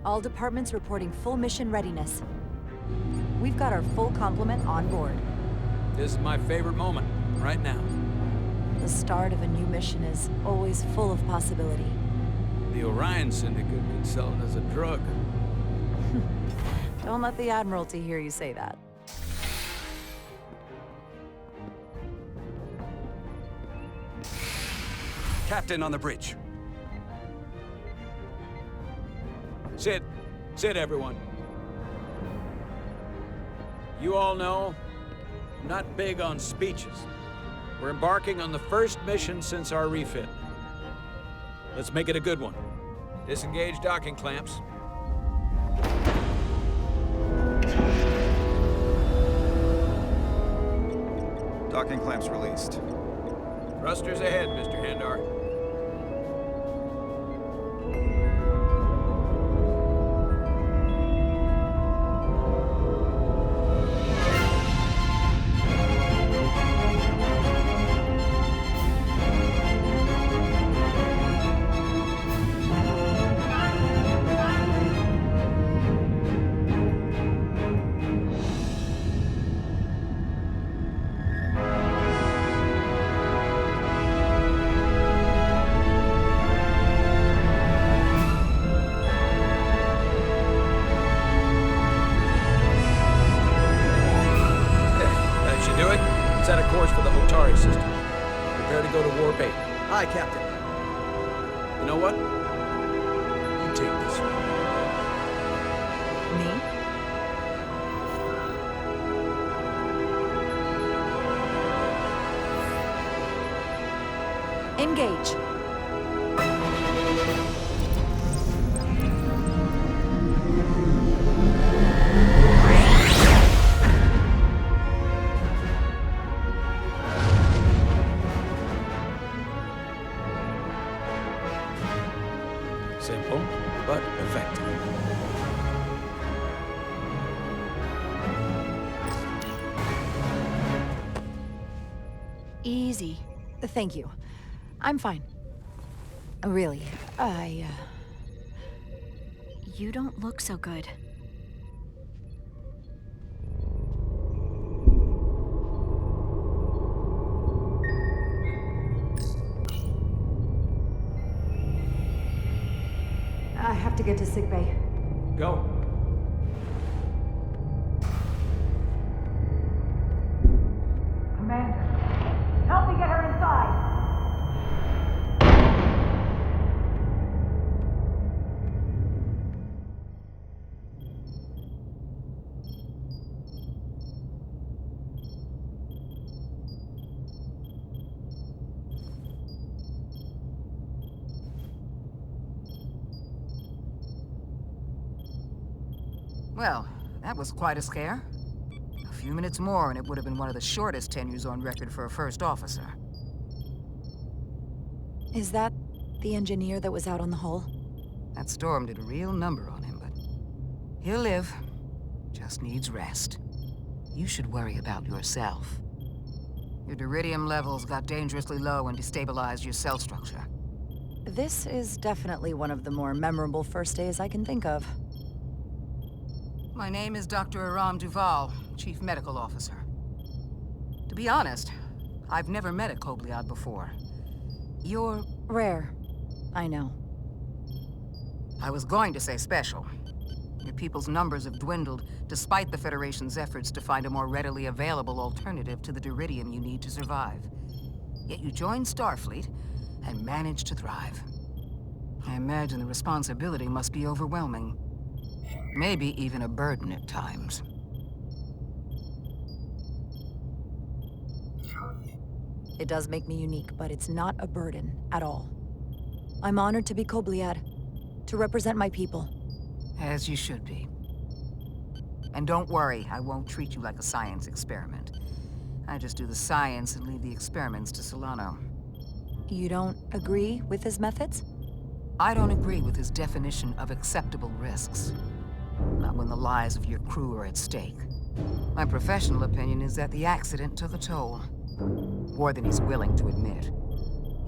All departments reporting full mission readiness. We've got our full complement on board. This is my favorite moment, right now. The start of a new mission is always full of possibility. The Orion Syndicate could sell it as a drug. Don't let the Admiralty hear you say that. Captain on the bridge. Sit. Sit, everyone. You all know, I'm not big on speeches. We're embarking on the first mission since our refit. Let's make it a good one. Disengage docking clamps. Docking clamps released. Thrusters ahead, Mr. Handar. Set a course for the Otari system. Prepare to go to Warp 8. Aye, Captain. You know what? You take this one. Me? Engage. Simple, but effective. Easy. Thank you. I'm fine. Really, You don't look so good. I have to get to sickbay. Go. Commander, help me get her inside! Well, that was quite a scare. A few minutes more and it would have been one of the shortest tenures on record for a first officer. Is that the engineer that was out on the hull? That storm did a real number on him, but he'll live. Just needs rest. You should worry about yourself. Your duridium levels got dangerously low and destabilized your cell structure. This is definitely one of the more memorable first days I can think of. My name is Dr. Aram Duval, Chief Medical Officer. To be honest, I've never met a Kobliad before. You're rare. I know. I was going to say special. Your people's numbers have dwindled, despite the Federation's efforts to find a more readily available alternative to the duridium you need to survive. Yet you joined Starfleet and managed to thrive. I imagine the responsibility must be overwhelming. Maybe even a burden at times. It does make me unique, but it's not a burden at all. I'm honored to be Kobliad, to represent my people. As you should be. And don't worry, I won't treat you like a science experiment. I just do the science and leave the experiments to Solano. You don't agree with his methods? I don't agree with his definition of acceptable risks. Not when the lives of your crew are at stake. My professional opinion is that the accident took a toll. More than he's willing to admit.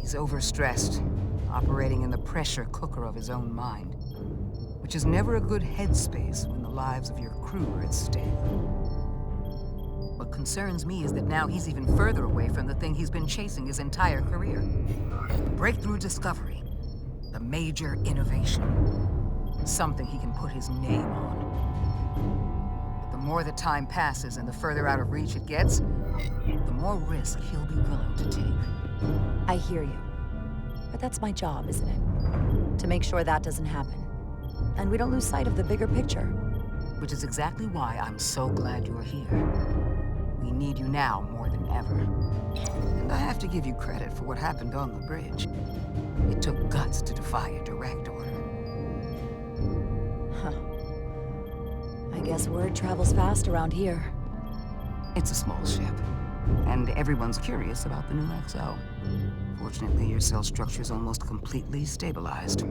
He's overstressed, operating in the pressure cooker of his own mind. which is never a good headspace when the lives of your crew are at stake. What concerns me is that now he's even further away from the thing he's been chasing his entire career. The breakthrough discovery, the major innovation, something he can put his name on. But the more the time passes and the further out of reach it gets, the more risk he'll be willing to take. I hear you. But that's my job, isn't it? To make sure that doesn't happen. And we don't lose sight of the bigger picture. Which is exactly why I'm so glad you're here. We need you now more than ever. And I have to give you credit for what happened on the bridge. It took guts to defy a direct order. I guess word travels fast around here. It's a small ship, and everyone's curious about the new XO. Fortunately, your cell structure's almost completely stabilized.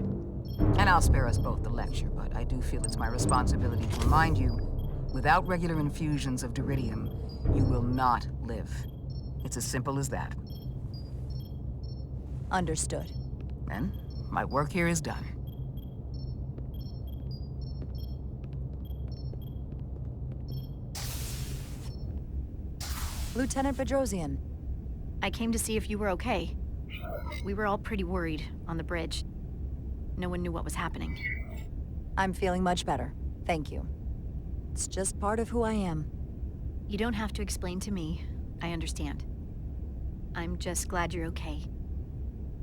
And I'll spare us both the lecture, but I do feel it's my responsibility to remind you, without regular infusions of Duridium, you will not live. It's as simple as that. Understood. Then, my work here is done. Lieutenant Bedrosian. I came to see if you were okay. We were all pretty worried on the bridge. No one knew what was happening. I'm feeling much better. Thank you. It's just part of who I am. You don't have to explain to me. I understand. I'm just glad you're okay.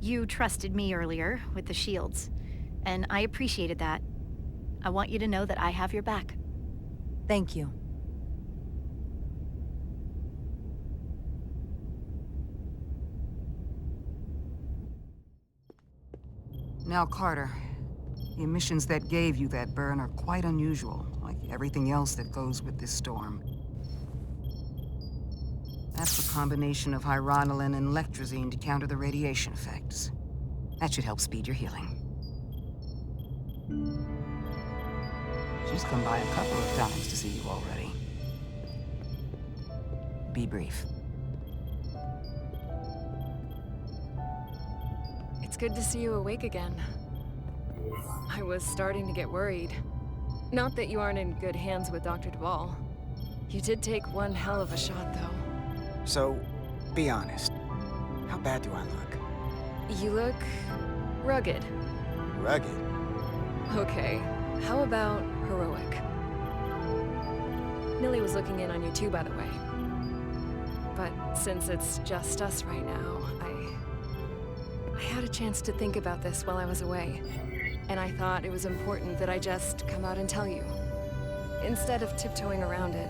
You trusted me earlier with the shields, and I appreciated that. I want you to know that I have your back. Thank you. Now, Carter, the emissions that gave you that burn are quite unusual, like everything else that goes with this storm. That's the combination of hyronalin and lectrazine to counter the radiation effects. That should help speed your healing. She's come by a couple of times to see you already. Be brief. It's good to see you awake again. I was starting to get worried. Not that you aren't in good hands with Dr. Duvall. You did take one hell of a shot, though. So, be honest. How bad do I look? You look... rugged. Rugged? Okay, how about heroic? Millie was looking in on you too, by the way. But since it's just us right now, I had a chance to think about this while I was away. And I thought it was important that I just come out and tell you. Instead of tiptoeing around it.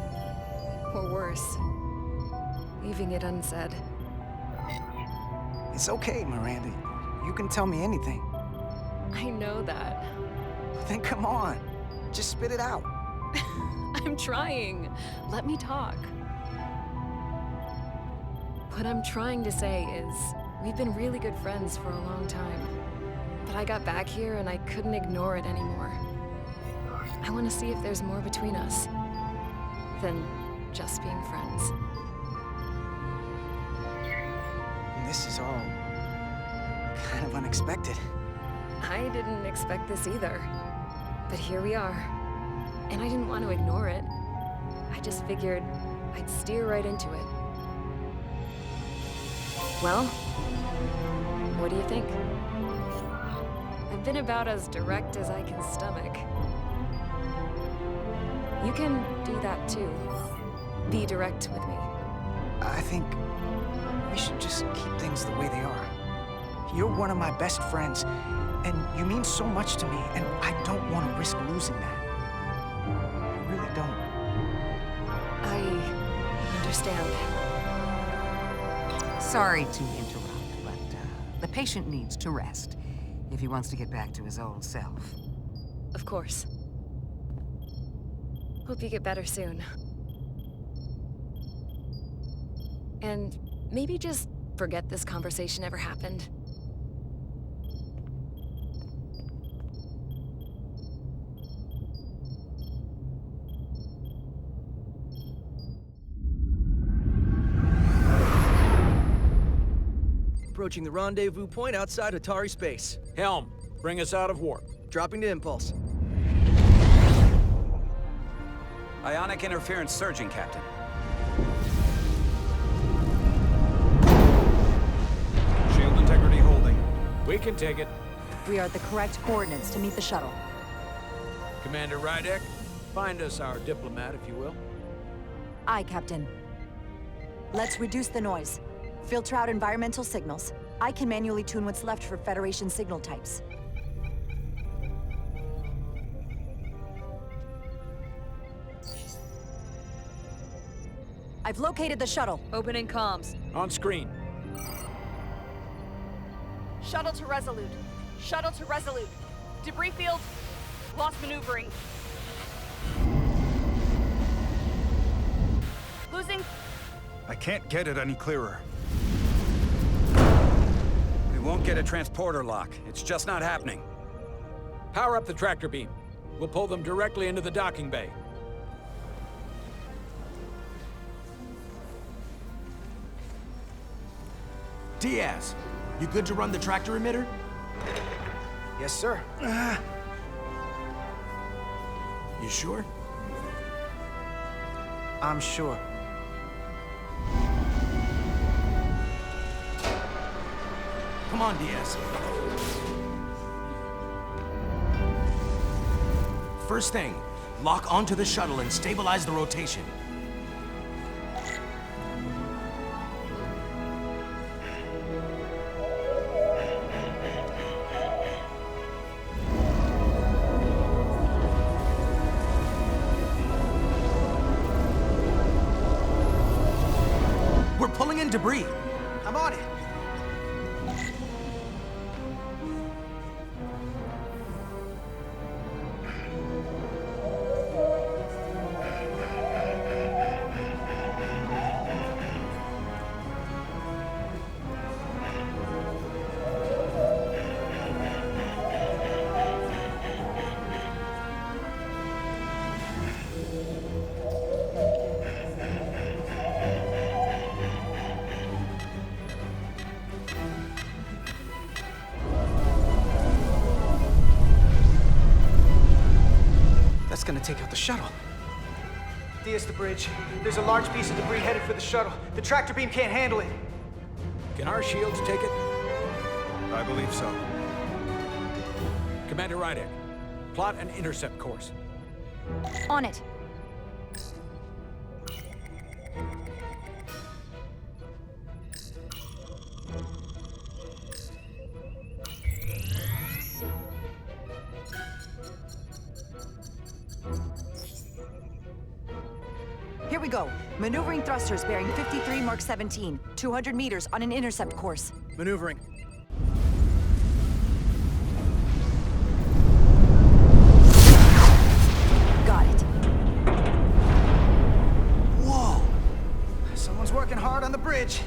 Or worse, leaving it unsaid. It's okay, Miranda. You can tell me anything. I know that. Then come on. Just spit it out. I'm trying. Let me talk. What I'm trying to say is, we've been really good friends for a long time. But I got back here and I couldn't ignore it anymore. I want to see if there's more between us than just being friends. This is all kind of unexpected. I didn't expect this either. But here we are. And I didn't want to ignore it. I just figured I'd steer right into it. Well, what do you think? I've been about as direct as I can stomach. You can do that too. Be direct with me. I think we should just keep things the way they are. You're one of my best friends, and you mean so much to me, and I don't want to risk losing that. I really don't. I understand. Sorry to interrupt, but the patient needs to rest if he wants to get back to his old self. Of course. Hope you get better soon. And maybe just forget this conversation ever happened. Approaching the rendezvous point outside Atari space. Helm, bring us out of warp. Dropping to impulse. Ionic interference surging, Captain. Shield integrity holding. We can take it. We are at the correct coordinates to meet the shuttle. Commander Rydek, find us our diplomat, if you will. Aye, Captain. Let's reduce the noise. Filter out environmental signals. I can manually tune what's left for Federation signal types. I've located the shuttle. Opening comms. On screen. Shuttle to Resolute. Shuttle to Resolute. Debris field. Lost maneuvering. Losing. I can't get it any clearer. We won't get a transporter lock. It's just not happening. Power up the tractor beam. We'll pull them directly into the docking bay. Diaz, you good to run the tractor emitter? Yes, sir. You sure? I'm sure. Come on, Diaz. First thing, lock onto the shuttle and stabilize the rotation. We're pulling in debris. I'm on it. That's gonna take out the shuttle. Diaz, the bridge. There's a large piece of debris headed for the shuttle. The tractor beam can't handle it. Can our shields take it? I believe so. Commander Rydek, plot an intercept course. On it. Here we go. Maneuvering thrusters bearing 53 Mark 17, 200 meters on an intercept course. Maneuvering. Got it. Whoa! Someone's working hard on the bridge.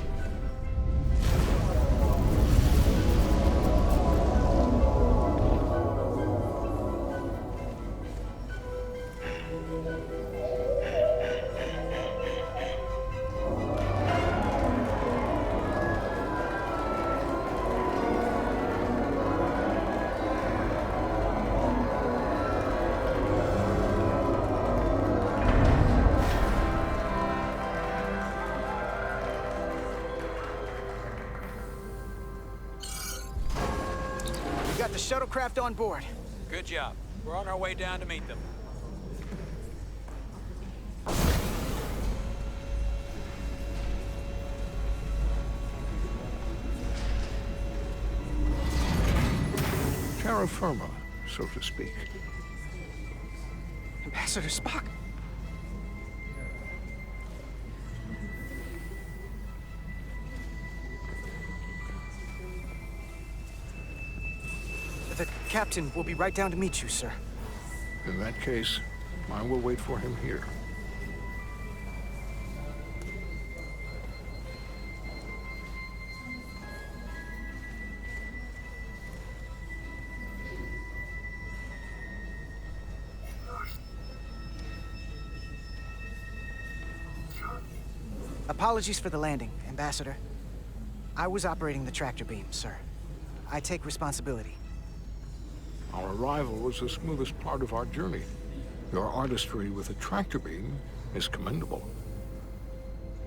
We got the shuttlecraft on board. Good job. We're on our way down to meet them. Terra firma, so to speak. Ambassador Spock. The captain will be right down to meet you, sir. In that case, I will wait for him here. Apologies for the landing, Ambassador. I was operating the tractor beam, sir. I take responsibility. Our arrival was the smoothest part of our journey. Your artistry with a tractor beam is commendable.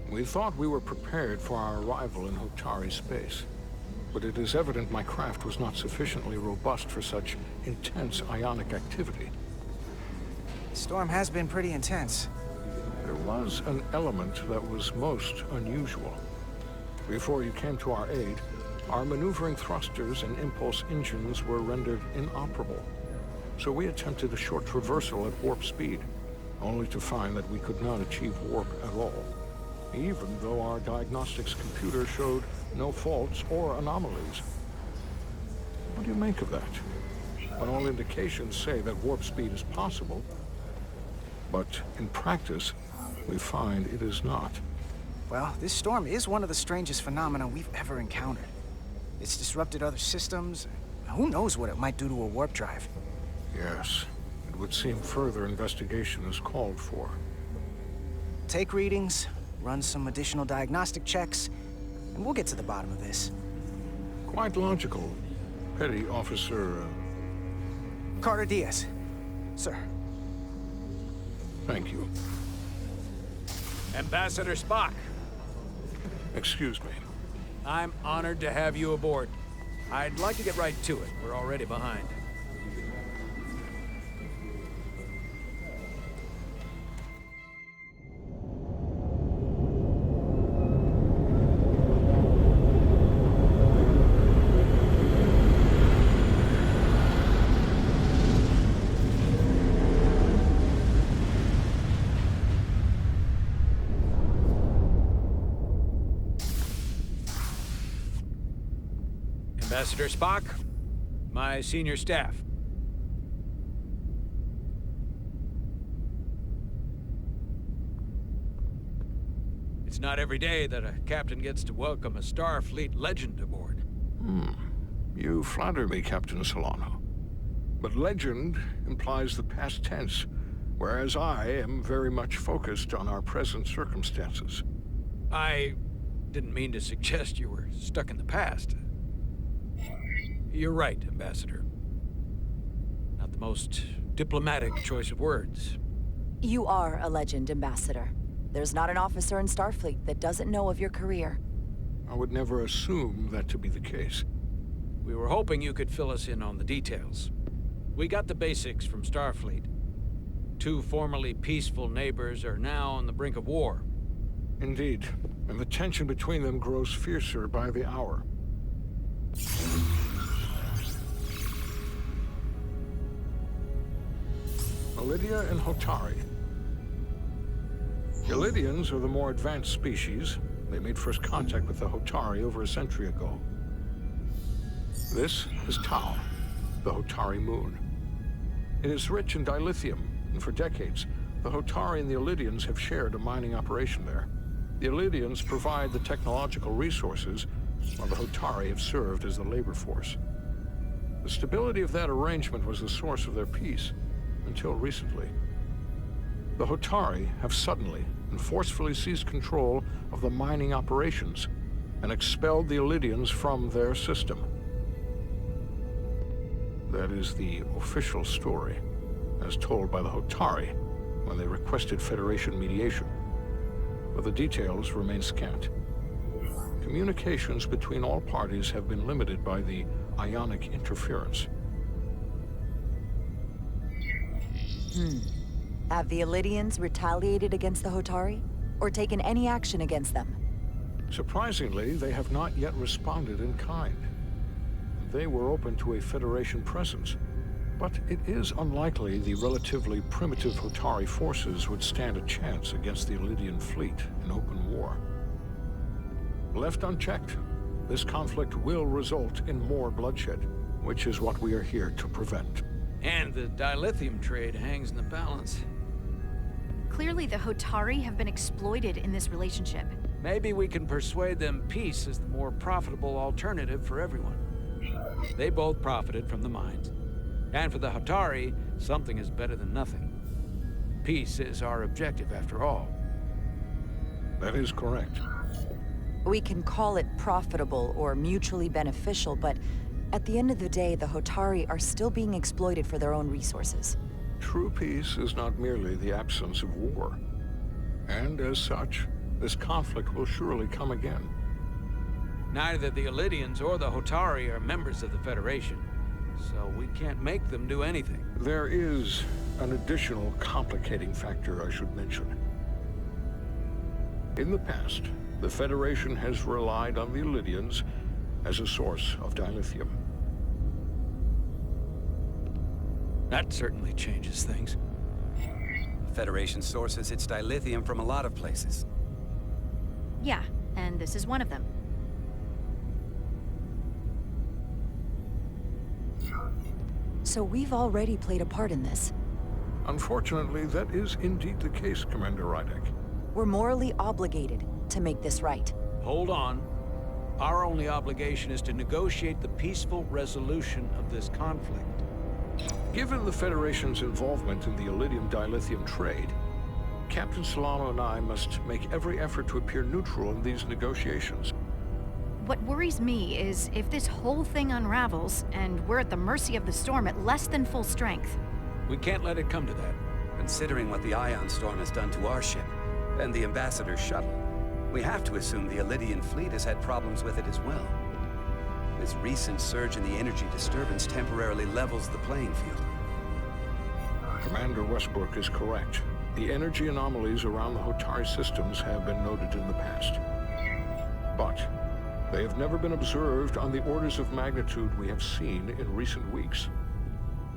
We thought we were prepared for our arrival in Hotari space, but it is evident my craft was not sufficiently robust for such intense ionic activity. The storm has been pretty intense. There was an element that was most unusual. Before you came to our aid, our maneuvering thrusters and impulse engines were rendered inoperable. So we attempted a short traversal at warp speed, only to find that we could not achieve warp at all, even though our diagnostics computer showed no faults or anomalies. What do you make of that? When all indications say that warp speed is possible, but in practice, we find it is not. Well, this storm is one of the strangest phenomena we've ever encountered. It's disrupted other systems. Who knows what it might do to a warp drive? Yes, it would seem further investigation is called for. Take readings, run some additional diagnostic checks, and we'll get to the bottom of this. Quite logical. Petty Officer... Carter Diaz. Sir. Thank you. Ambassador Spock. Excuse me. I'm honored to have you aboard. I'd like to get right to it. We're already behind. Ambassador Spock, my senior staff. It's not every day that a captain gets to welcome a Starfleet legend aboard. You flatter me, Captain Solano. But legend implies the past tense, whereas I am very much focused on our present circumstances. I didn't mean to suggest you were stuck in the past. You're right, Ambassador. Not the most diplomatic choice of words. You are a legend, Ambassador. There's not an officer in Starfleet that doesn't know of your career. I would never assume that to be the case. We were hoping you could fill us in on the details. We got the basics from Starfleet. Two formerly peaceful neighbors are now on the brink of war. Indeed, and the tension between them grows fiercer by the hour. Lydia and Hotari. The Lydians are the more advanced species. They made first contact with the Hotari over a century ago. This is Tau, the Hotari moon. It is rich in dilithium, and for decades, the Hotari and the Lydians have shared a mining operation there. The Lydians provide the technological resources, while the Hotari have served as the labor force. The stability of that arrangement was the source of their peace. Until recently. The Hotari have suddenly and forcefully seized control of the mining operations and expelled the Lydians from their system. That is the official story, as told by the Hotari when they requested Federation mediation. But the details remain scant. Communications between all parties have been limited by the ionic interference. Have the Elydians retaliated against the Hotari? Or taken any action against them? Surprisingly, they have not yet responded in kind. They were open to a Federation presence, but it is unlikely the relatively primitive Hotari forces would stand a chance against the Elydian fleet in open war. Left unchecked, this conflict will result in more bloodshed, which is what we are here to prevent. And the dilithium trade hangs in the balance. Clearly, the Hotari have been exploited in this relationship. Maybe we can persuade them peace is the more profitable alternative for everyone. They both profited from the mines. And for the Hotari, something is better than nothing. Peace is our objective, after all. That is correct. We can call it profitable or mutually beneficial, but at the end of the day, the Hotari are still being exploited for their own resources. True peace is not merely the absence of war. And as such, this conflict will surely come again. Neither the Illidians or the Hotari are members of the Federation, so we can't make them do anything. There is an additional complicating factor I should mention. In the past, the Federation has relied on the Illidians as a source of dilithium. That certainly changes things. The Federation sources its dilithium from a lot of places. Yeah, and this is one of them. So we've already played a part in this. Unfortunately, that is indeed the case, Commander Rydek. We're morally obligated to make this right. Hold on. Our only obligation is to negotiate the peaceful resolution of this conflict. Given the Federation's involvement in the Illidium dilithium trade, Captain Solano and I must make every effort to appear neutral in these negotiations. What worries me is if this whole thing unravels, and we're at the mercy of the storm at less than full strength. We can't let it come to that. Considering what the Ion Storm has done to our ship, and the Ambassador's shuttle, we have to assume the Illidian fleet has had problems with it as well. This recent surge in the energy disturbance temporarily levels the playing field. Commander Westbrook is correct. The energy anomalies around the Hotari systems have been noted in the past. But they have never been observed on the orders of magnitude we have seen in recent weeks.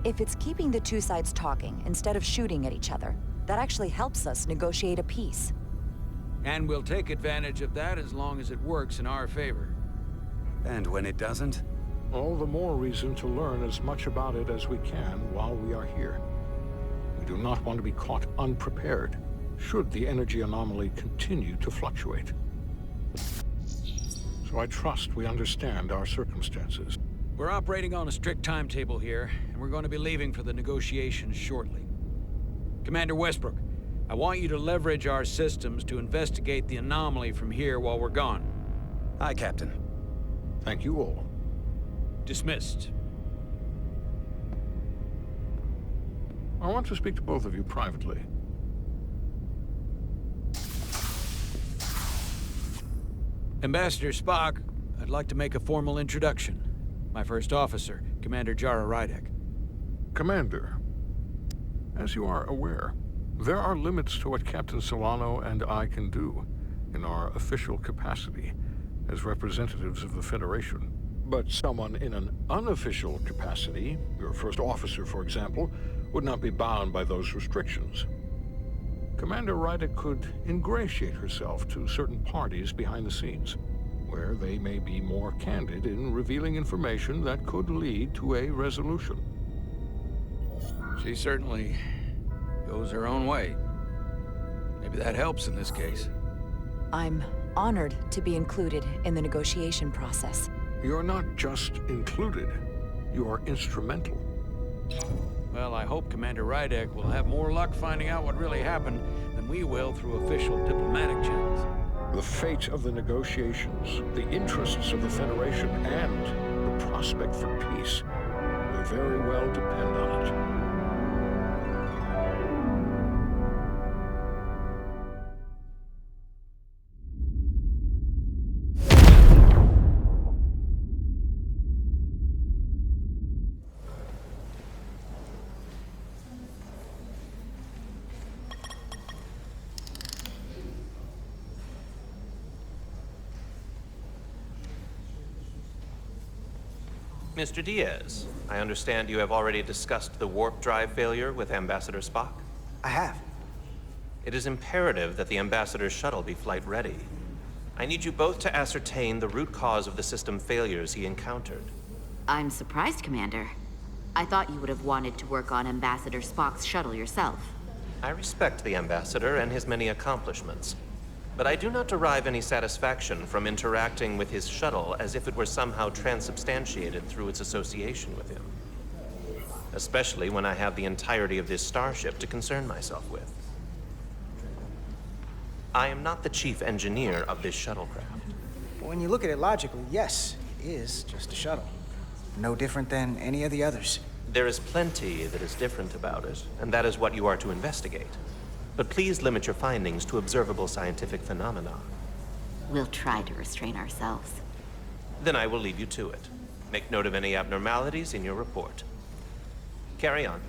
If it's keeping the two sides talking instead of shooting at each other, that actually helps us negotiate a peace. And we'll take advantage of that as long as it works in our favor. And when it doesn't? All the more reason to learn as much about it as we can while we are here. We do not want to be caught unprepared, should the energy anomaly continue to fluctuate. So I trust we understand our circumstances. We're operating on a strict timetable here, and we're going to be leaving for the negotiations shortly. Commander Westbrook, I want you to leverage our systems to investigate the anomaly from here while we're gone. Aye, Captain. Thank you all. Dismissed. I want to speak to both of you privately. Ambassador Spock, I'd like to make a formal introduction. My first officer, Commander Jara Rydek. Commander, as you are aware, there are limits to what Captain Solano and I can do in our official capacity as representatives of the Federation. But someone in an unofficial capacity, your first officer, for example, would not be bound by those restrictions. Commander Rydek could ingratiate herself to certain parties behind the scenes, where they may be more candid in revealing information that could lead to a resolution. She certainly goes her own way. Maybe that helps in this case. I'm honored to be included in the negotiation process. You're not just included, you are instrumental. Well, I hope Commander Rydek will have more luck finding out what really happened than we will through official diplomatic channels. The fate of the negotiations, the interests of the Federation, and the prospect for peace will very well depend on it. Mr. Diaz, I understand you have already discussed the warp drive failure with Ambassador Spock? I have. It is imperative that the Ambassador's shuttle be flight ready. I need you both to ascertain the root cause of the system failures he encountered. I'm surprised, Commander. I thought you would have wanted to work on Ambassador Spock's shuttle yourself. I respect the Ambassador and his many accomplishments, but I do not derive any satisfaction from interacting with his shuttle as if it were somehow transubstantiated through its association with him. Especially when I have the entirety of this starship to concern myself with. I am not the chief engineer of this shuttlecraft. When you look at it logically, yes, it is just a shuttle. No different than any of the others. There is plenty that is different about it, and that is what you are to investigate. But please limit your findings to observable scientific phenomena. We'll try to restrain ourselves. Then I will leave you to it. Make note of any abnormalities in your report. Carry on.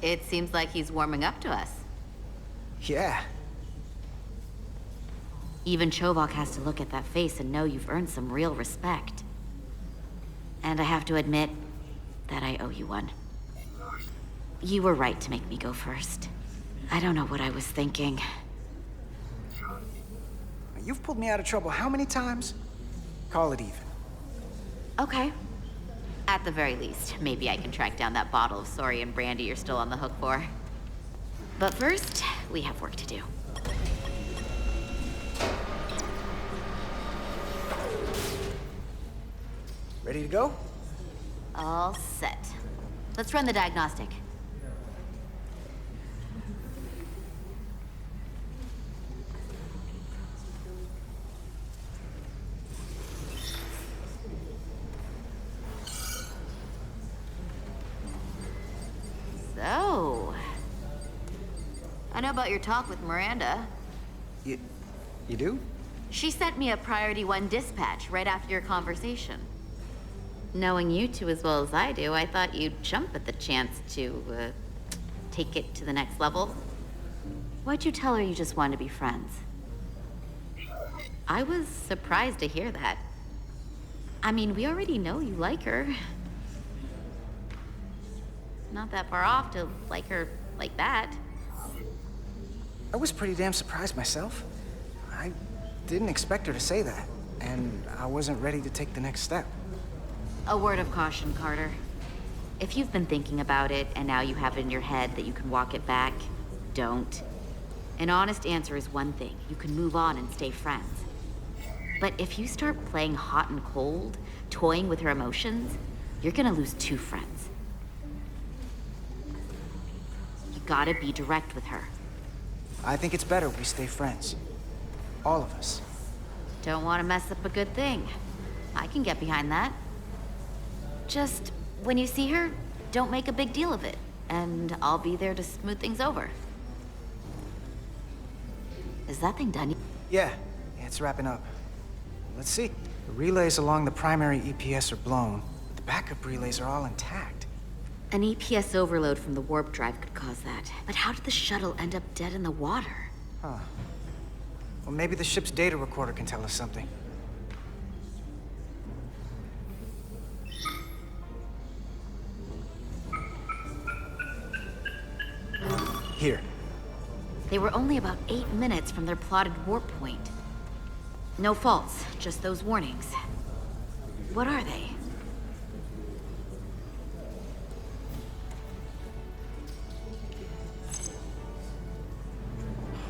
It seems like he's warming up to us. Yeah. Even Chovok has to look at that face and know you've earned some real respect. And I have to admit that I owe you one. You were right to make me go first. I don't know what I was thinking. You've pulled me out of trouble how many times? Call it even. Okay. At the very least, maybe I can track down that bottle of Saurian brandy you're still on the hook for. But first, we have work to do. Ready to go? All set. Let's run the diagnostic. So, I know about your talk with Miranda. You do? She sent me a Priority 1 dispatch right after your conversation. Knowing you two as well as I do, I thought you'd jump at the chance to, take it to the next level. Why'd you tell her you just wanted to be friends? I was surprised to hear that. I mean, we already know you like her. Not that far off to like her like that. I was pretty damn surprised myself. I didn't expect her to say that, and I wasn't ready to take the next step. A word of caution, Carter. If you've been thinking about it, and now you have it in your head that you can walk it back, don't. An honest answer is one thing. You can move on and stay friends. But if you start playing hot and cold, toying with her emotions, you're gonna lose two friends. You gotta be direct with her. I think it's better we stay friends. All of us. Don't want to mess up a good thing. I can get behind that. Just, when you see her, don't make a big deal of it, and I'll be there to smooth things over. Is that thing done? Yeah, it's wrapping up. Let's see. The relays along the primary EPS are blown, but the backup relays are all intact. An EPS overload from the warp drive could cause that. But how did the shuttle end up dead in the water? Huh. Well, maybe the ship's data recorder can tell us something. Here. They were only about 8 minutes from their plotted warp point. No faults, just those warnings. What are they?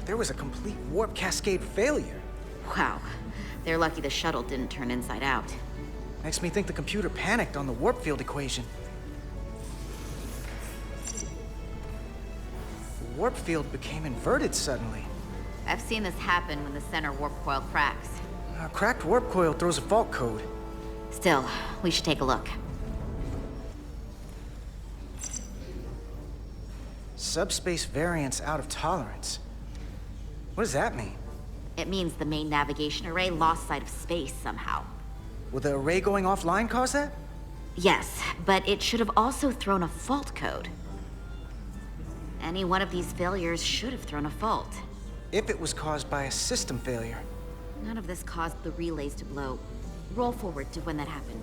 There was a complete warp cascade failure. Wow. They're lucky the shuttle didn't turn inside out. Makes me think the computer panicked on the warp field equation. The warp field became inverted suddenly. I've seen this happen when the center warp coil cracks. A cracked warp coil throws a fault code. Still, we should take a look. Subspace variance out of tolerance. What does that mean? It means the main navigation array lost sight of space somehow. Will the array going offline cause that? Yes, but it should have also thrown a fault code. Any one of these failures should have thrown a fault. If it was caused by a system failure. None of this caused the relays to blow. Roll forward to when that happened.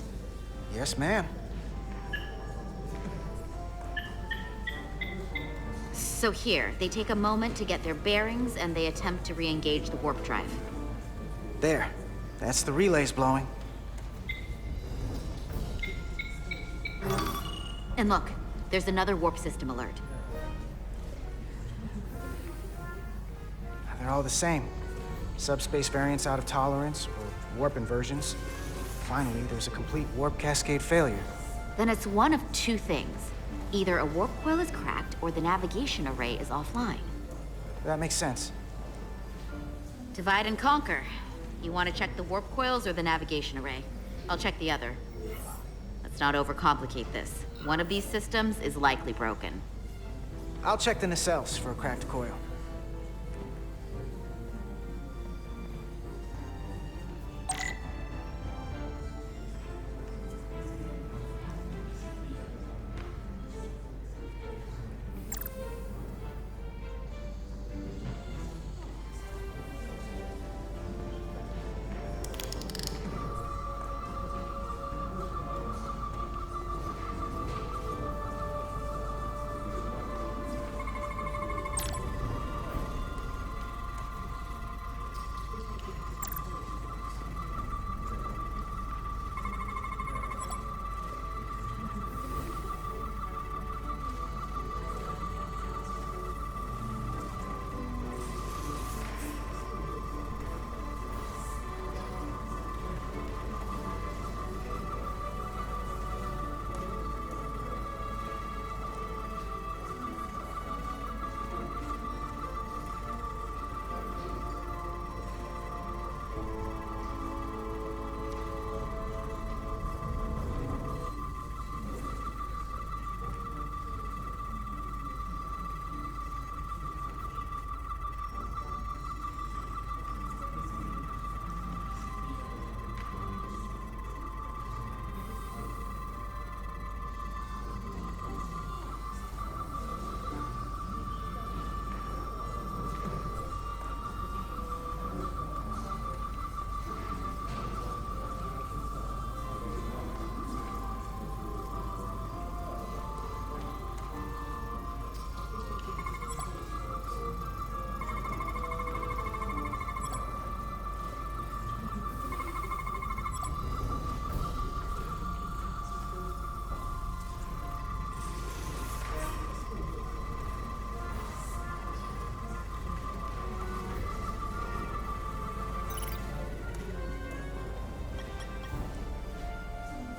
Yes, ma'am. So here, they take a moment to get their bearings and they attempt to re-engage the warp drive. There. That's the relays blowing. And look, there's another warp system alert. They're all the same. Subspace variance out of tolerance, or warp inversions. Finally, there's a complete warp cascade failure. Then it's one of two things. Either a warp coil is cracked, or the navigation array is offline. That makes sense. Divide and conquer. You want to check the warp coils or the navigation array? I'll check the other. Let's Let's not overcomplicate this. One of these systems is likely broken. I'll check the nacelles for a cracked coil.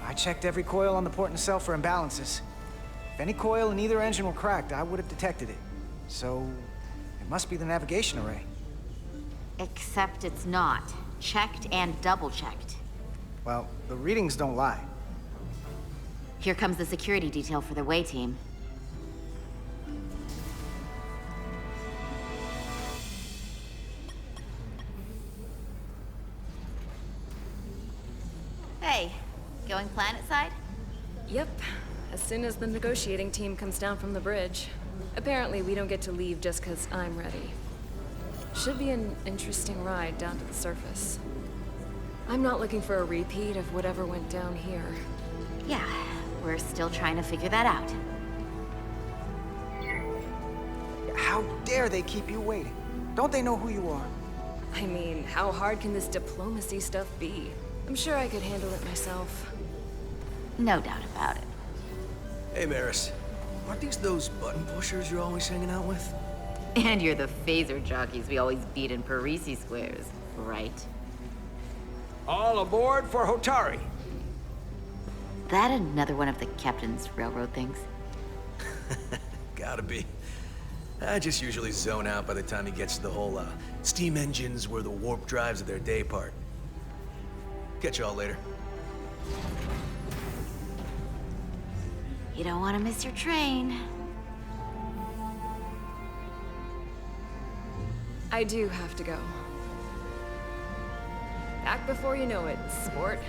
I checked every coil on the port nacelle for imbalances. If any coil in either engine were cracked, I would have detected it. So, it must be the navigation array. Except it's not. Checked and double-checked. Well, the readings don't lie. Here comes the security detail for the way team. Hey, going planet side? Yep, as soon as the negotiating team comes down from the bridge. Apparently, we don't get to leave just because I'm ready. Should be an interesting ride down to the surface. I'm not looking for a repeat of whatever went down here. Yeah, we're still trying to figure that out. How dare they keep you waiting? Don't they know who you are? I mean, how hard can this diplomacy stuff be? I'm sure I could handle it myself. No doubt about it. Hey, Maris. Aren't these those button pushers you're always hanging out with? And you're the phaser jockeys we always beat in Parisi squares, right? All aboard for Hotari. That another one of the captain's railroad things? Gotta be. I just usually zone out by the time he gets to the whole, steam engines were the warp drives of their day part. Catch y'all later. You don't want to miss your train. I do have to go. Back before you know it, sport.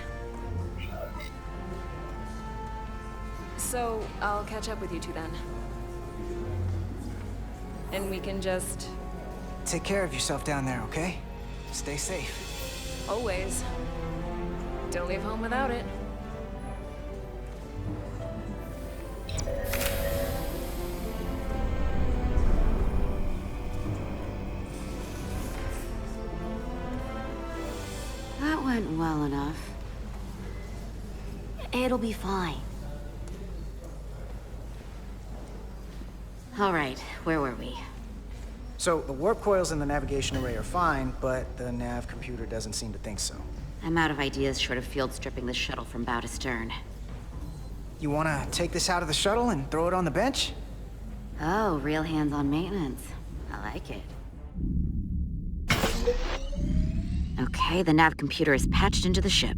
So, I'll catch up with you two then. And we can just... Take care of yourself down there, okay? Stay safe. Always. Don't leave home without it. That went well enough. It'll be fine. All right, where were we? So, the warp coils in the navigation array are fine, but the nav computer doesn't seem to think so. I'm out of ideas short of field stripping the shuttle from bow to stern. You wanna take this out of the shuttle and throw it on the bench? Oh, real hands-on maintenance. I like it. Okay, the nav computer is patched into the ship.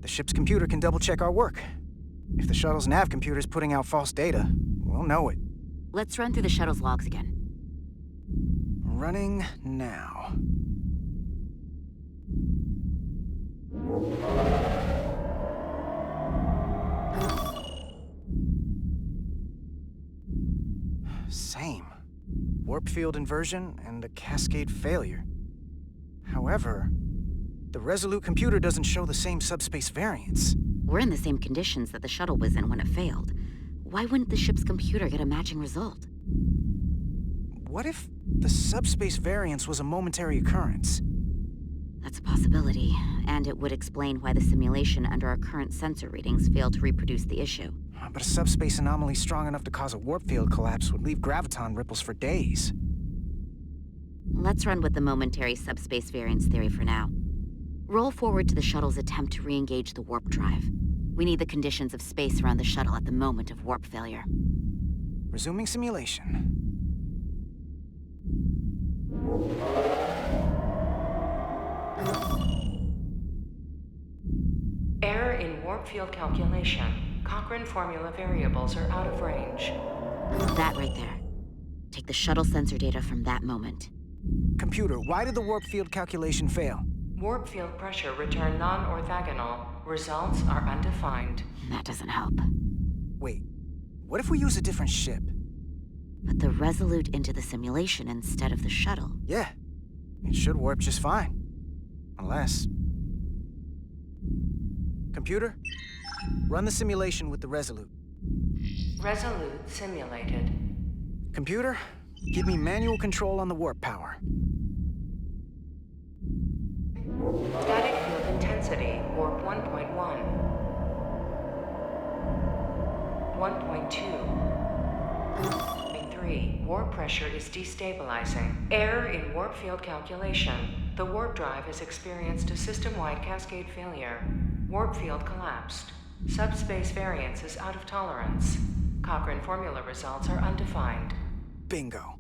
The ship's computer can double-check our work. If the shuttle's nav computer's putting out false data, we'll know it. Let's run through the shuttle's logs again. Running now. Same. Warp field inversion and a cascade failure. However, the Resolute computer doesn't show the same subspace variance. We're in the same conditions that the shuttle was in when it failed. Why wouldn't the ship's computer get a matching result? What if the subspace variance was a momentary occurrence? That's a possibility, and it would explain why the simulation under our current sensor readings failed to reproduce the issue. But a subspace anomaly strong enough to cause a warp field collapse would leave graviton ripples for days. Let's run with the momentary subspace variance theory for now. Roll forward to the shuttle's attempt to re-engage the warp drive. We need the conditions of space around the shuttle at the moment of warp failure. Resuming simulation. Error in warp field calculation. Cochrane formula variables are out of range. That right there. Take the shuttle sensor data from that moment. Computer, why did the warp field calculation fail? Warp field pressure returned non-orthogonal. Results are undefined. That doesn't help. Wait, what if we use a different ship? Put the Resolute into the simulation instead of the shuttle. Yeah, it should warp just fine. Unless... Computer, run the simulation with the Resolute. Resolute simulated. Computer, give me manual control on the warp power. Static field intensity, warp 1.1. 1.2. 3. Warp pressure is destabilizing. Error in warp field calculation. The warp drive has experienced a system-wide cascade failure. Warp field collapsed. Subspace variance is out of tolerance. Cochrane formula results are undefined. Bingo.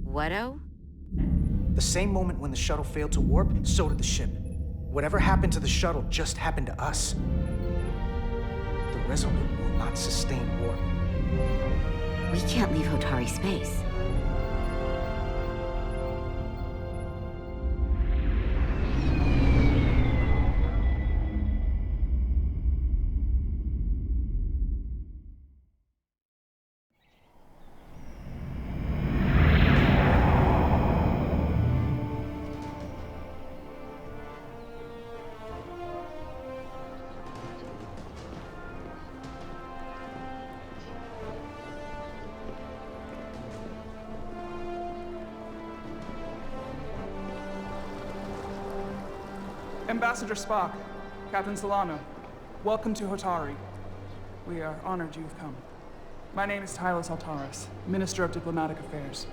What-o? The same moment when the shuttle failed to warp, so did the ship. Whatever happened to the shuttle just happened to us. The Resolute will not sustain warp. We can't leave Hotari space. Ambassador Spock, Captain Solano, welcome to Hotari. We are honored you've come. My name is Tylos Altaris, Minister of Diplomatic Affairs.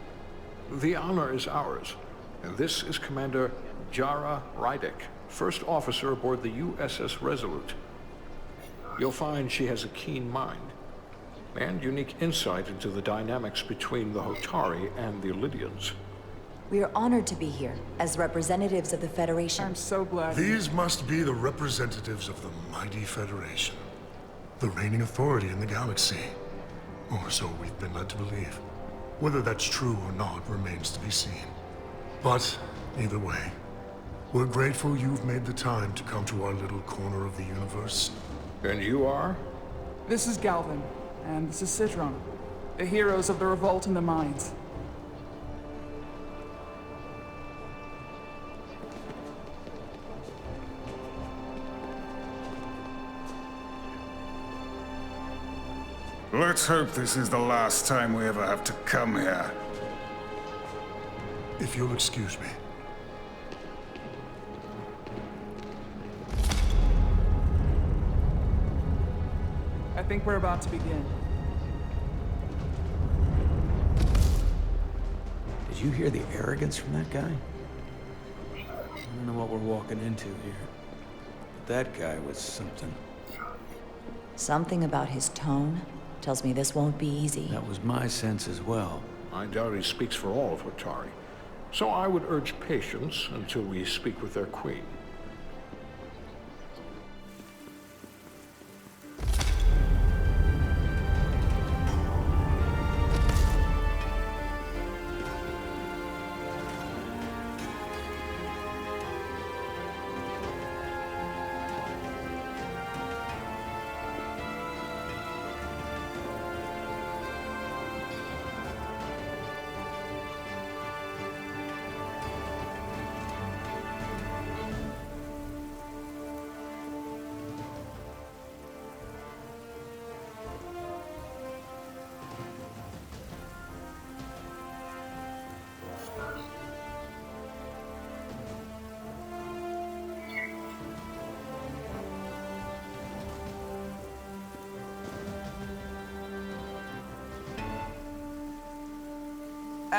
The honor is ours, and this is Commander Jara Rydick, first officer aboard the USS Resolute. You'll find she has a keen mind and unique insight into the dynamics between the Hotari and the Illydians. We are honored to be here as representatives of the Federation. I'm so glad. These must be the representatives of the mighty Federation, the reigning authority in the galaxy. Or so we've been led to believe. Whether that's true or not remains to be seen. But either way, we're grateful you've made the time to come to our little corner of the universe. And you are? This is Galvin, and this is Citron, the heroes of the revolt in the mines. Let's hope this is the last time we ever have to come here. If you'll excuse me. I think we're about to begin. Did you hear the arrogance from that guy? I don't know what we're walking into here. But that guy was something. Something about his tone tells me this won't be easy. That was my sense as well. I doubt he speaks for all of Hotari, so I would urge patience until we speak with their queen.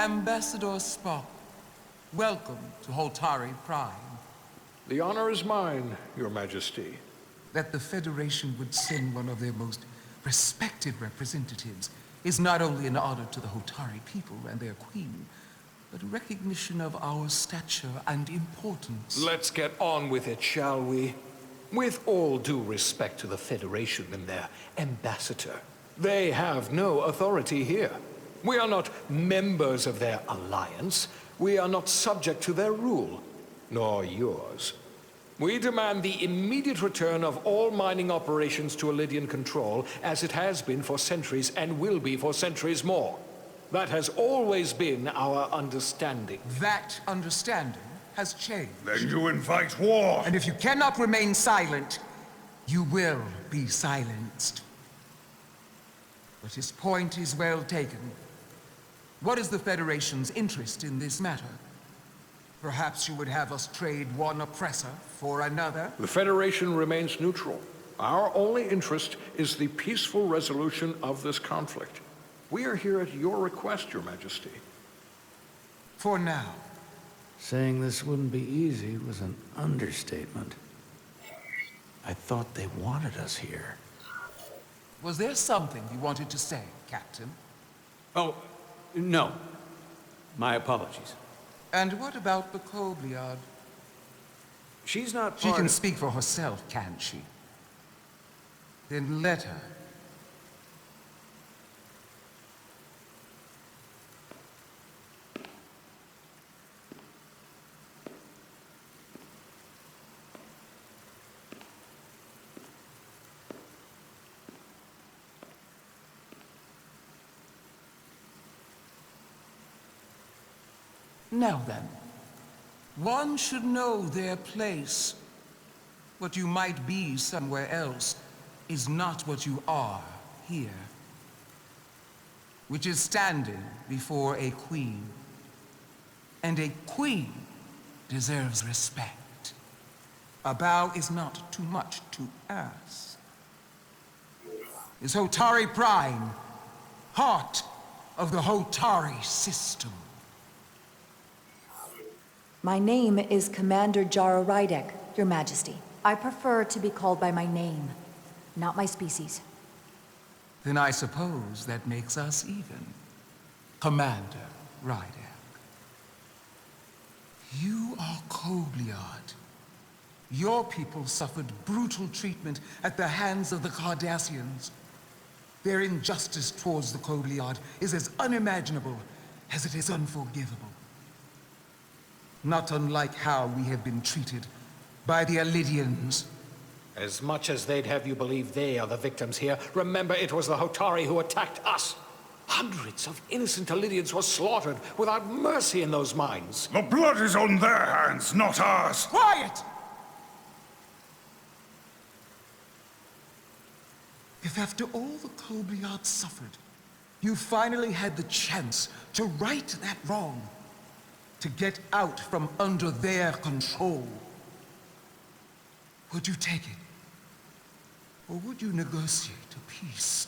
Ambassador Spock, welcome to Holtari Prime. The honor is mine, Your Majesty. That the Federation would send one of their most respected representatives is not only an honor to the Holtari people and their queen, but a recognition of our stature and importance. Let's get on with it, shall we? With all due respect to the Federation and their ambassador, they have no authority here. We are not members of their alliance. We are not subject to their rule, nor yours. We demand the immediate return of all mining operations to Elydian control, as it has been for centuries and will be for centuries more. That has always been our understanding. That understanding has changed. Then you invite war. And if you cannot remain silent, you will be silenced. But his point is well taken. What is the Federation's interest in this matter? Perhaps you would have us trade one oppressor for another? The Federation remains neutral. Our only interest is the peaceful resolution of this conflict. We are here at your request, Your Majesty. For now. Saying this wouldn't be easy was an understatement. I thought they wanted us here. Was there something you wanted to say, Captain? Oh, no. My apologies. And what about the Kobliad? She's not She part can of... speak for herself, can't she? Then let her. Now then, one should know their place. What you might be somewhere else is not what you are here. Which is standing before a queen. And a queen deserves respect. A bow is not too much to ask. Is Holtari Prime, heart of the Holtari system. My name is Commander Jara Rydek, Your Majesty. I prefer to be called by my name, not my species. Then I suppose that makes us even. Commander Rydek. You are Kobliad. Your people suffered brutal treatment at the hands of the Cardassians. Their injustice towards the Kobliad is as unimaginable as it is unforgivable. Not unlike how we have been treated by the Elydians. As much as they'd have you believe they are the victims here, remember it was the Hotari who attacked us. Hundreds of innocent Elydians were slaughtered without mercy in those mines. The blood is on their hands, not ours. Quiet! If after all the Kobliad suffered, you finally had the chance to right that wrong, to get out from under their control, would you take it? Or would you negotiate a peace?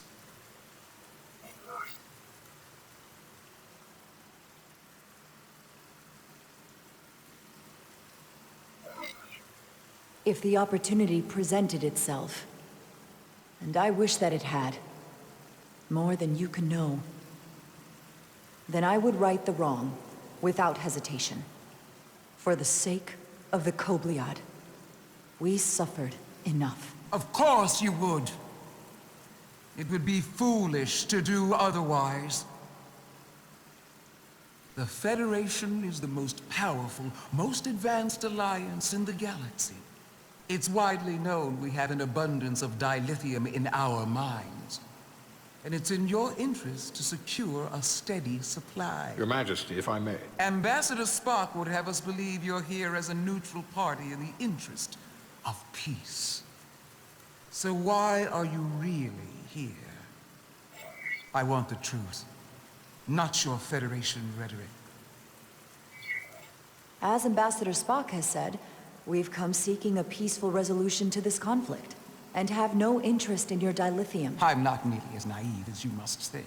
If the opportunity presented itself, and I wish that it had, more than you can know, then I would right the wrong without hesitation. For the sake of the Kobliad, we suffered enough. Of course you would. It would be foolish to do otherwise. The Federation is the most powerful, most advanced alliance in the galaxy. It's widely known we have an abundance of dilithium in our mines. And it's in your interest to secure a steady supply. Your Majesty, if I may. Ambassador Spock would have us believe you're here as a neutral party in the interest of peace. So why are you really here? I want the truth, not your Federation rhetoric. As Ambassador Spock has said, we've come seeking a peaceful resolution to this conflict, and have no interest in your dilithium. I'm not nearly as naive as you must think.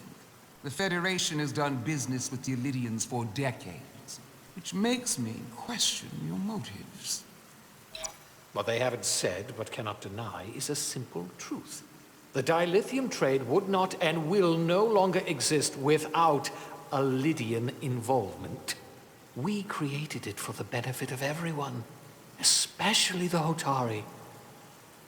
The Federation has done business with the Illydians for decades, which makes me question your motives. What they haven't said, but cannot deny, is a simple truth. The dilithium trade would not and will no longer exist without Illydian involvement. We created it for the benefit of everyone, especially the Hotari.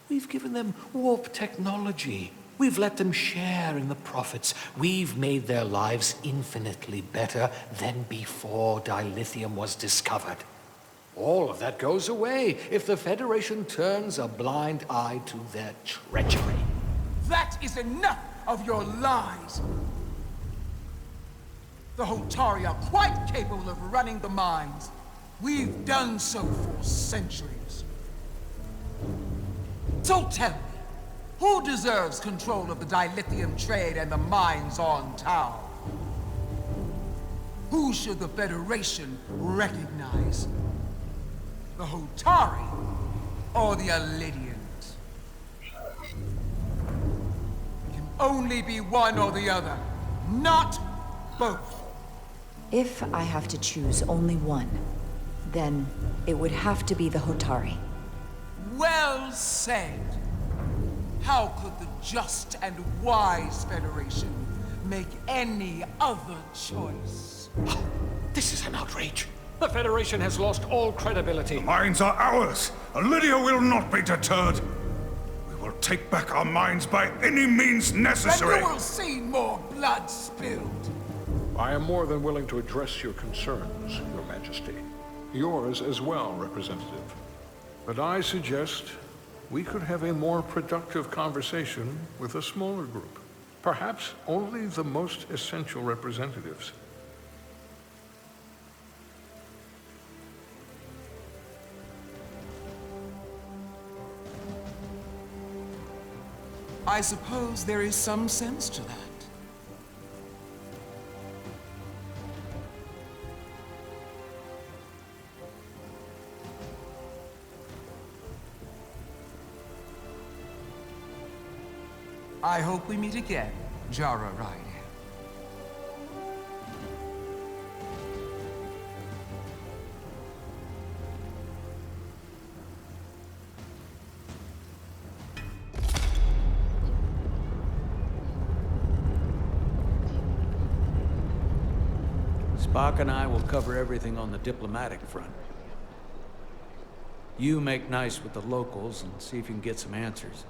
We've given them warp technology. We've let them share in the profits. We've made their lives infinitely better than before dilithium was discovered. All of that goes away if the Federation turns a blind eye to their treachery. That is enough of your lies! The Hotari are quite capable of running the mines. We've done so for centuries. So tell me, who deserves control of the dilithium trade and the mines on Tau? Who should the Federation recognize? The Hotari or the Illydians? It can only be one or the other, not both. If I have to choose only one, then it would have to be the Hotari. Well said. How could the just and wise Federation make any other choice? This is an outrage. The Federation has lost all credibility. The mines are ours. Lydia will not be deterred. We will take back our mines by any means necessary. And you will see more blood spilled. I am more than willing to address your concerns, Your Majesty. Yours as well, Representative. But I suggest we could have a more productive conversation with a smaller group. Perhaps only the most essential representatives. I suppose there is some sense to that. I hope we meet again, Jara Ryder. Spock and I will cover everything on the diplomatic front. You make nice with the locals and see if you can get some answers.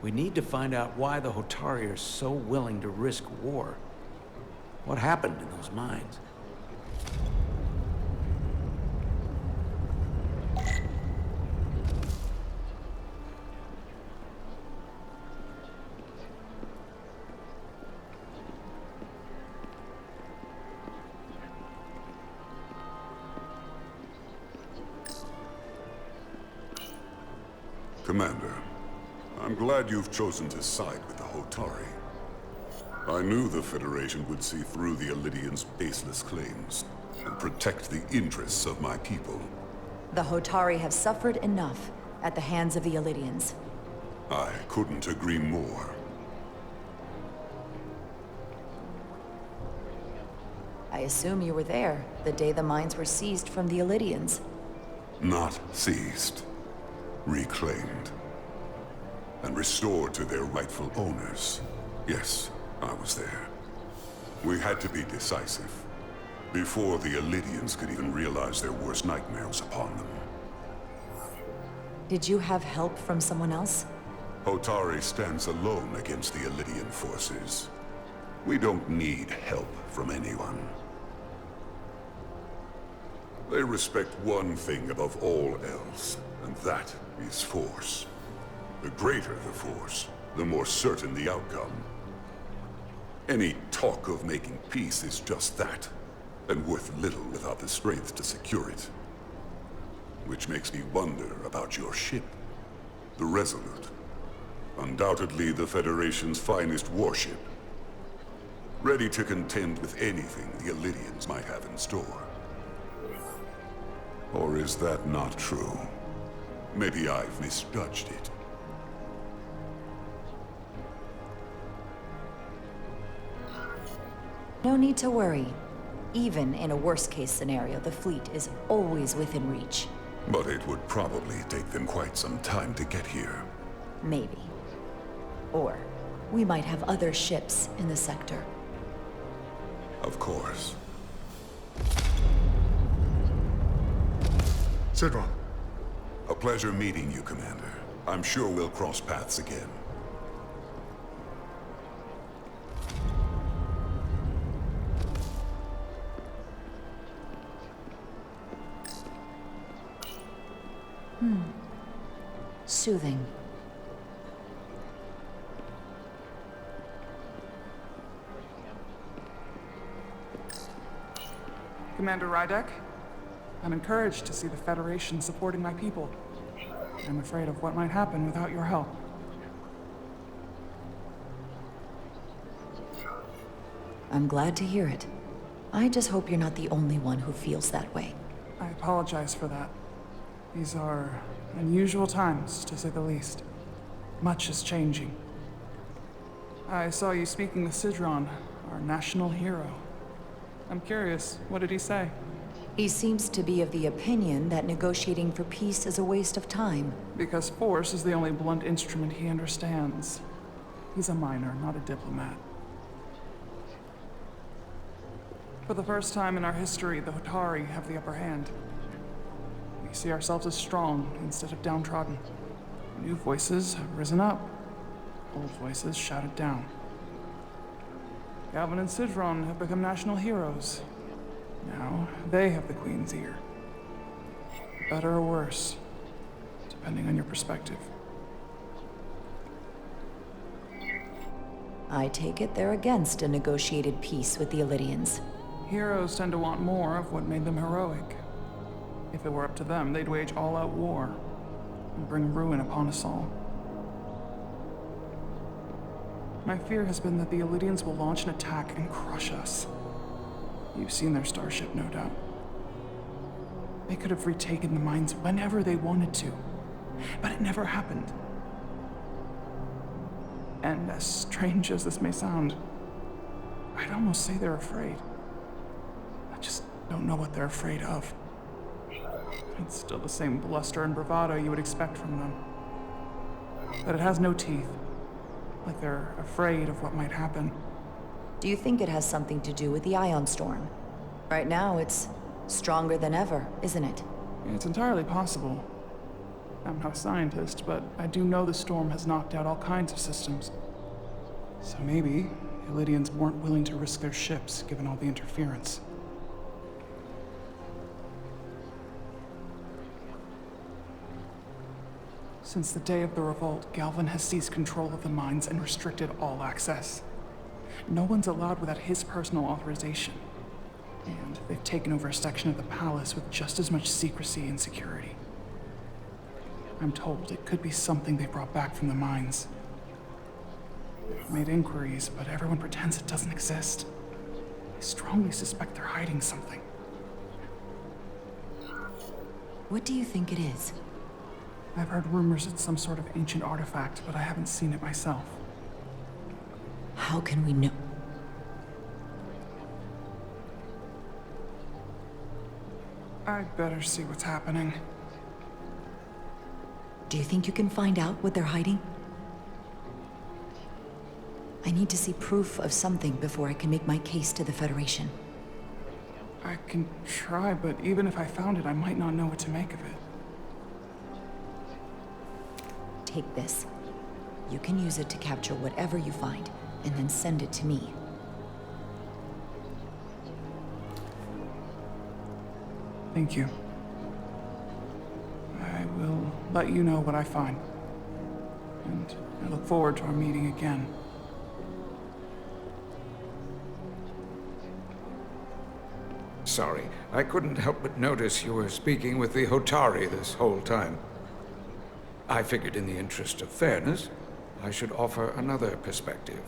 We need to find out why the Hotari are so willing to risk war. What happened in those mines? Commander, I'm glad you've chosen to side with the Hotari. I knew the Federation would see through the Illydians' baseless claims and protect the interests of my people. The Hotari have suffered enough at the hands of the Illydians. I couldn't agree more. I assume you were there the day the mines were seized from the Illydians. Not seized. Reclaimed. And restored to their rightful owners. Yes, I was there. We had to be decisive. Before the Illydians could even realize their worst nightmares upon them. Did you have help from someone else? Hotari stands alone against the Illydian forces. We don't need help from anyone. They respect one thing above all else, and that is force. The greater the force, the more certain the outcome. Any talk of making peace is just that, and worth little without the strength to secure it. Which makes me wonder about your ship, the Resolute. Undoubtedly the Federation's finest warship. Ready to contend with anything the Illydians might have in store. Or is that not true? Maybe I've misjudged it. No need to worry. Even in a worst-case scenario, the fleet is always within reach. But it would probably take them quite some time to get here. Maybe. Or we might have other ships in the sector. Of course. Sidron. A pleasure meeting you, Commander. I'm sure we'll cross paths again. Soothing. Commander Rydek, I'm encouraged to see the Federation supporting my people. I'm afraid of what might happen without your help. I'm glad to hear it. I just hope you're not the only one who feels that way. I apologize for that. These are unusual times, to say the least. Much is changing. I saw you speaking with Sidron, our national hero. I'm curious, what did he say? He seems to be of the opinion that negotiating for peace is a waste of time. Because force is the only blunt instrument he understands. He's a miner, not a diplomat. For the first time in our history, the Hotari have the upper hand. We see ourselves as strong instead of downtrodden. New voices have risen up. Old voices shouted down. Galvin and Sidron have become national heroes. Now, they have the Queen's ear. Better or worse, depending on your perspective. I take it they're against a negotiated peace with the Illidians. Heroes tend to want more of what made them heroic. If it were up to them, they'd wage all-out war and bring ruin upon us all. My fear has been that the Illidians will launch an attack and crush us. You've seen their starship, no doubt. They could have retaken the mines whenever they wanted to, but it never happened. And as strange as this may sound, I'd almost say they're afraid. I just don't know what they're afraid of. It's still the same bluster and bravado you would expect from them. But it has no teeth. Like they're afraid of what might happen. Do you think it has something to do with the ion storm? Right now, it's stronger than ever, isn't it? It's entirely possible. I'm not a scientist, but I do know the storm has knocked out all kinds of systems. So maybe Illidians weren't willing to risk their ships, given all the interference. Since the day of the revolt, Galvin has seized control of the mines and restricted all access. No one's allowed without his personal authorization. And they've taken over a section of the palace with just as much secrecy and security. I'm told it could be something they brought back from the mines. They've made inquiries, but everyone pretends it doesn't exist. I strongly suspect they're hiding something. What do you think it is? I've heard rumors it's some sort of ancient artifact, but I haven't seen it myself. How can we know? I'd better see what's happening. Do you think you can find out what they're hiding? I need to see proof of something before I can make my case to the Federation. I can try, but even if I found it, I might not know what to make of it. Take this. You can use it to capture whatever you find, and then send it to me. Thank you. I will let you know what I find. And I look forward to our meeting again. Sorry, I couldn't help but notice you were speaking with the Hotari this whole time. I figured in the interest of fairness, I should offer another perspective.